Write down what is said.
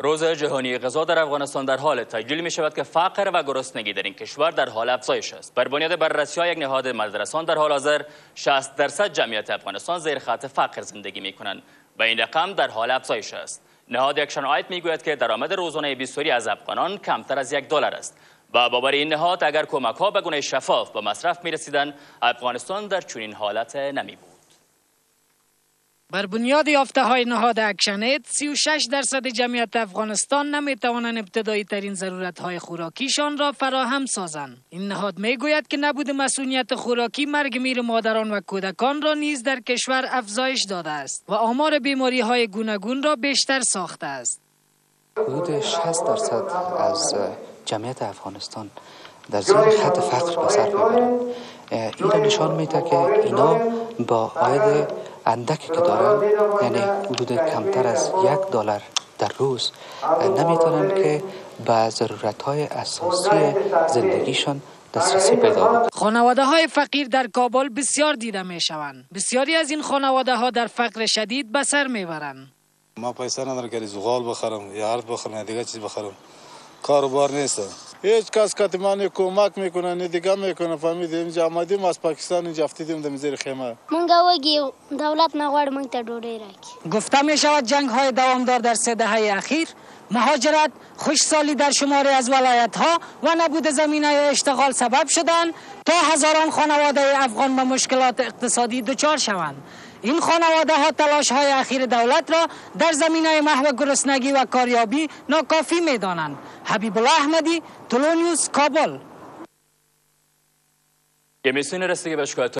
روز جهانی غذا در افغانستان در حال تجلیل می شود که فقر و گرسنگی در این کشور در حال افزایش است. بر بنیاد بررسی‌های یک نهاد مدرسان در حال حاضر 60% جمعیت افغانستان زیر خط فقر زندگی می کنند و این رقم در حال افزایش است. نهاد اکشن آید می گوید که درآمد روزانه بسیاری از افغانان کمتر از $1 است و باور این نهاد اگر کمک‌ها به گونه شفاف به مصرف می رسیدند افغانستان در چنین حالت نمی بود. بر بنیاد یافته‌های نهاد اکشن‌اید 36% جمعیت افغانستان نمی‌توانند ابتدایی ترین ضرورت‌های خوراکیشان را فراهم سازند. این نهاد می‌گوید که نبود مسئولیت خوراکی مرگ میر مادران و کودکان را نیز در کشور افزایش داده است و آمار بیماری‌های گوناگون را بیشتر ساخته است. حدود 60% از جمعیت افغانستان در زیر خط فقر به سر می‌برند. این را نشان میده که اینا با عاید اندکی که دارن، یعنی حدود کمتر از $1 در روز، نمیتونن که به ضرورت‌های اساسی زندگیشان دسترسی پیدا کنند. خانواده‌های فقیر در کابل بسیار دیده می‌شوند. بسیاری از این خانواده‌ها در فقر شدید به سر می‌برند. ما پیسه ندارم که زغال بخرم یا ارد بخرم دیگه چیز بخرم. کاروبار نیست. هیچ کس که من کمک میکنه نه دیگه میکنه. فهمیدیم اینجا آمدیم از پاکستان اینجا افتیدیم در زیر خیمه. مونږ وګي دولت نغواړي مونږ ته ډوډۍ راکړي. گفته می شود جنگ‌های دوامدار در 3 دهه اخیر، مهاجرت، خشکسالی در شماری از ولایت‌ها و نبود زمینه‌های اشتغال سبب شدند تا هزاران خانواده افغان به مشکلات اقتصادی دچار شوند. این خانواده‌ها تلاش‌های اخیر دولت را در زمینه محو گرسنگی و کاریابی ناکافی می‌دانند. حبیب الله احمدی، طلوع نیوز، کابل. کمیسیون رسیدگی به شکایات